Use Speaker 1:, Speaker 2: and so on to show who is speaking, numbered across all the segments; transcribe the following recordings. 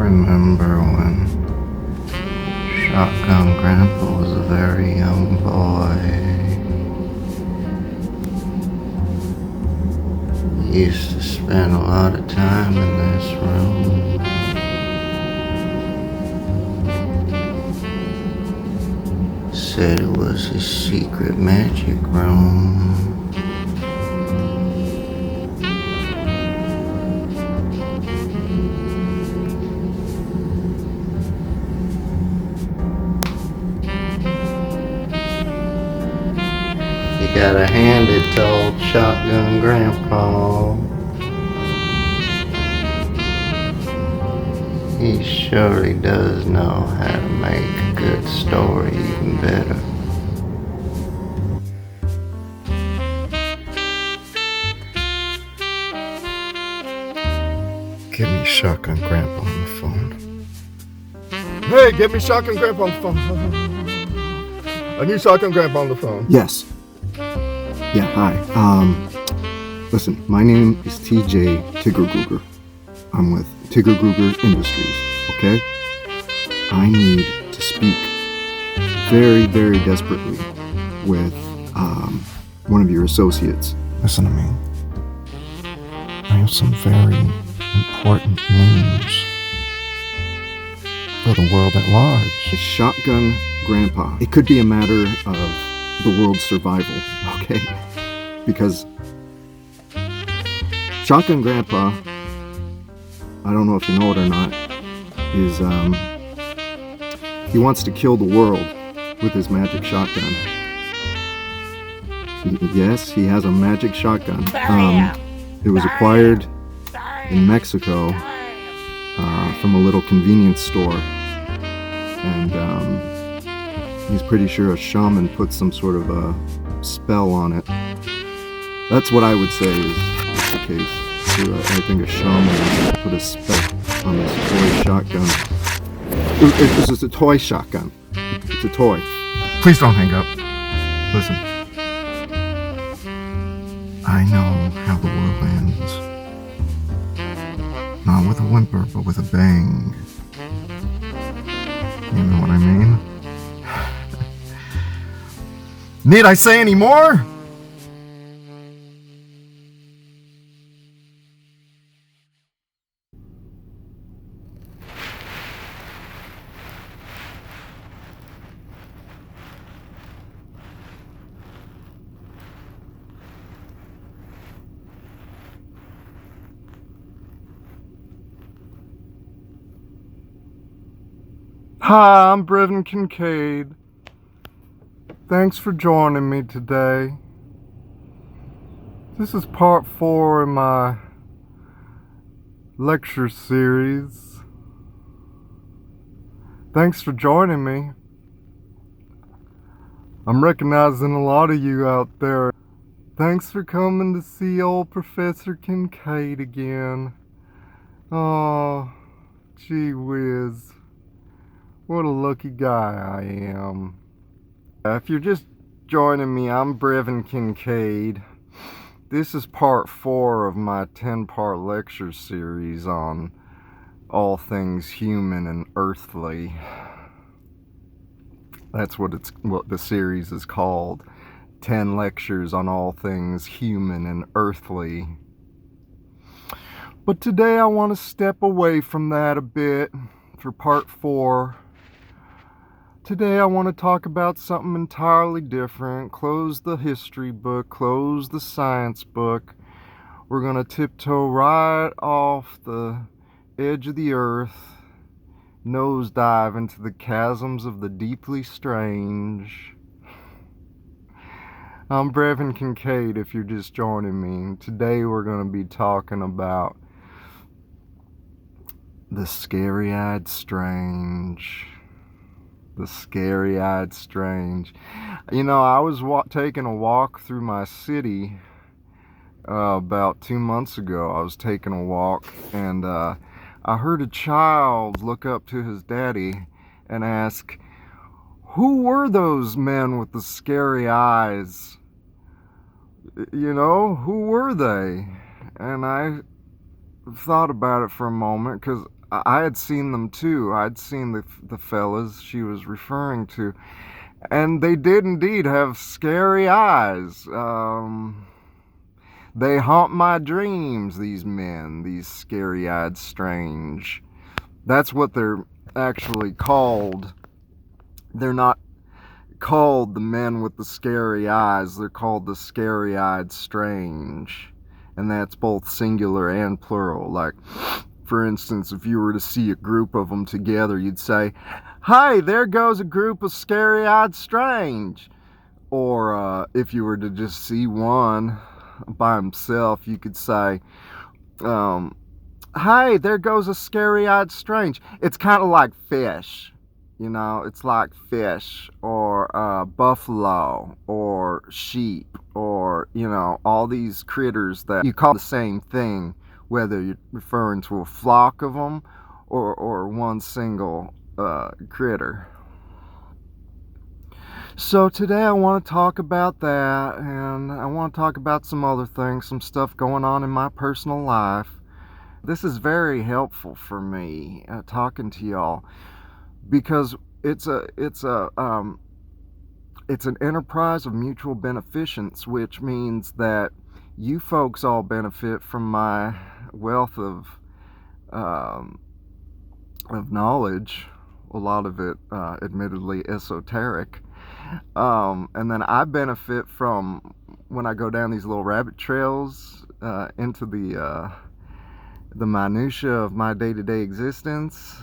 Speaker 1: remember when Shotgun Grandpa was a very young boy. He used to spend a lot of time in this room. Said it was his secret magic room. You gotta hand it to old Shotgun Grandpa. He surely does know how to make a good story even better. Give me Shotgun Grandpa on the phone.
Speaker 2: Hey, get me Shotgun Grandpa on the phone. I need Shotgun Grandpa on the phone.
Speaker 3: Yes. Yeah, hi. Listen, my name is TJ Tigger-Googer. I'm with Tigger-Googer Industries, okay? I need to speak very, very desperately with one of your associates.
Speaker 1: Listen to me. I have some very important news for the world at large.
Speaker 3: It's Shotgun Grandpa. It could be a matter of the world's survival, okay? Because Shotgun Grandpa, I don't know if you know it or not, is he wants to kill the world with his magic shotgun. Yes, he has a magic shotgun. It was acquired in Mexico from a little convenience store, and he's pretty sure a shaman put some sort of a spell on it. That's what I would say is the case. I think a shaman put a spell on this toy shotgun. It's just a toy shotgun. It's a toy.
Speaker 1: Please don't hang up. Listen. I know how the world ends. Not with a whimper, but with a bang. You know what I mean? Need I say any more? Hi, I'm Brevin Kincaid. Thanks for joining me today. This is part 4 in my lecture series. Thanks for joining me. I'm recognizing a lot of you out there. Thanks for coming to see old Professor Kincaid again. Oh, gee whiz. What a lucky guy I am. If you're just joining me, I'm Brevin Kincaid. This is part 4 of my 10-part lecture series on all things human and earthly. That's what the series is called. 10 lectures on all things human and earthly. But today I want to step away from that a bit for part 4. Today I want to talk about something entirely different. Close the history book, close the science book. We're going to tiptoe right off the edge of the earth, nosedive into the chasms of the deeply strange. I'm Brevin Kincaid if you're just joining me. Today we're going to be talking about the scary-eyed strange. The scary-eyed strange. You know, I was taking a walk through my city about 2 months ago. I was taking a walk and I heard a child look up to his daddy and ask, "Who were those men with the scary eyes? You know, who were they?" And I thought about it for a moment because I had seen them too. I'd seen the fellas she was referring to, and they did indeed have scary eyes. They haunt my dreams, these men, these scary-eyed strange. That's what they're actually called. They're not called the men with the scary eyes. They're called the scary-eyed strange. And that's both singular and plural. Like, for instance, if you were to see a group of them together, you'd say, "Hi, there goes a group of scary-eyed strange." Or if you were to just see one by himself, you could say, "Hi, there goes a scary-eyed strange." It's kind of like fish. You know, it's like fish or buffalo or sheep or, you know, all these critters that you call the same thing, whether you're referring to a flock of them or one single critter. So today I want to talk about that, and I want to talk about some other things, some stuff going on in my personal life. This is very helpful for me, talking to y'all, because it's an enterprise of mutual beneficence, which means that you folks all benefit from my wealth of knowledge, a lot of it admittedly esoteric, and then I benefit from when I go down these little rabbit trails into the minutia of my day-to-day existence,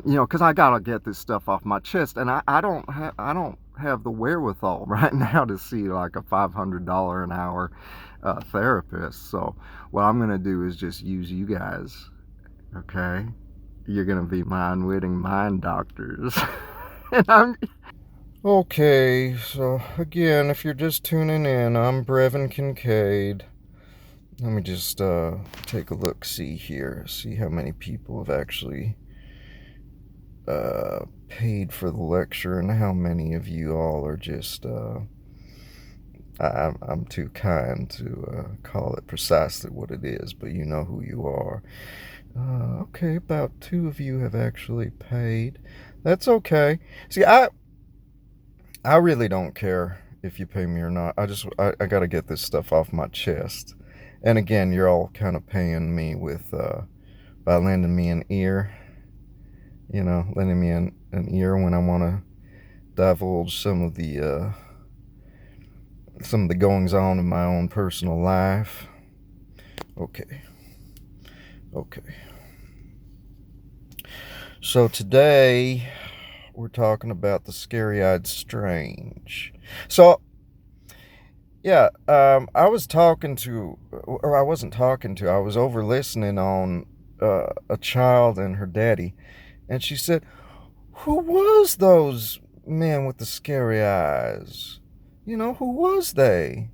Speaker 1: you know, because I gotta get this stuff off my chest, and I don't have the wherewithal right now to see like a $500 an hour therapist. So what I'm gonna do is just use you guys. Okay, you're gonna be my unwitting mind doctors. And okay. So again, if you're just tuning in, I'm Brevin Kincaid. Let me just take a look, see here, see how many people have actually paid for the lecture and how many of you all are just I'm too kind to call it precisely what it is, but you know who you are. Okay, about 2 of you have actually paid. That's okay. See, I really don't care if you pay me or not. I gotta get this stuff off my chest. And again, you're all kind of paying me with by lending me an ear. You know, lending me an ear when I want to divulge some of the goings on in my own personal life. Okay. So today we're talking about the scary-eyed strange. So yeah, I was over listening on a child and her daddy, and she said, "Who was those men with the scary eyes? You know, who was they?"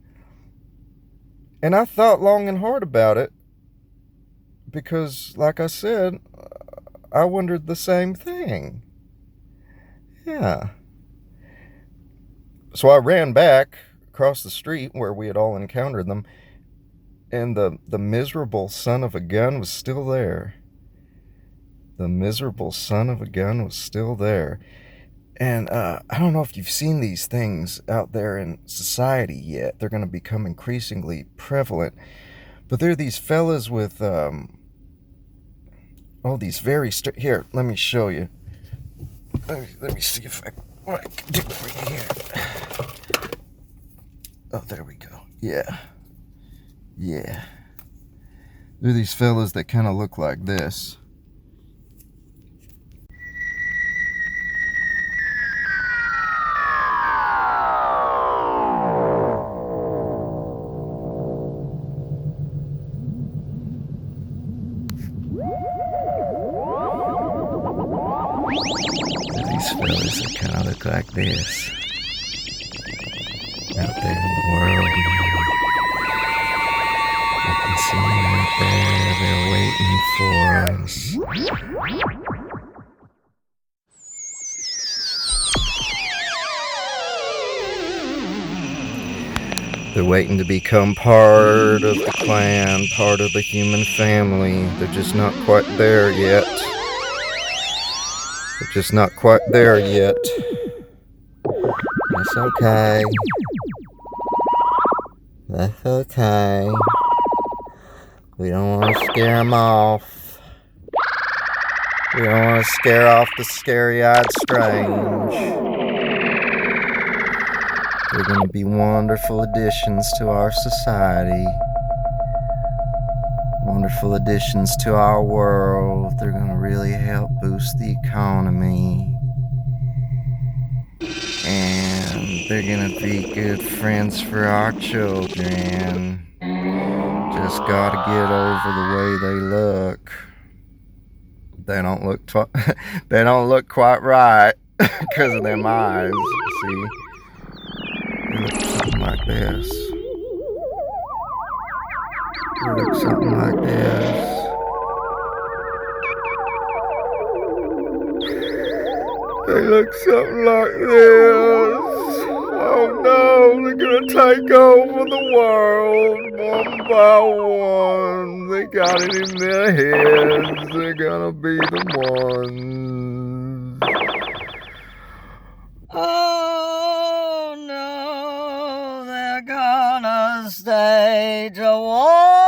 Speaker 1: And I thought long and hard about it, because, like I said, I wondered the same thing. Yeah. So I ran back across the street where we had all encountered them, and the miserable son of a gun was still there. The miserable son of a gun was still there. And I don't know if you've seen these things out there in society yet. They're going to become increasingly prevalent. But there are these fellas with these very here, let me show you. Let me see what I can do for you here. Oh, there we go. Yeah. There are these fellas that kind of look like this. These fellas that kind of look like this. Out there in the world now. You can see them out there, they're waiting for us.
Speaker 3: They're waiting to become part of the clan, part of the human family. They're just not quite there yet. They're just not quite there yet. That's okay. That's okay. We don't want to scare them off. We don't want to scare off the scary-eyed strange. They're going to be wonderful additions to our society. Wonderful additions to our world. They're going to really help boost the economy. And they're going to be good friends for our children. Just got to get over the way they look. They don't look they don't look quite right because of them eyes, see? They look something like this. They look something like this. They look something like this. Oh no, they're gonna take over the world one by one. They got it in their heads. They're gonna be the ones.
Speaker 4: Oh no, they're gonna stage a war.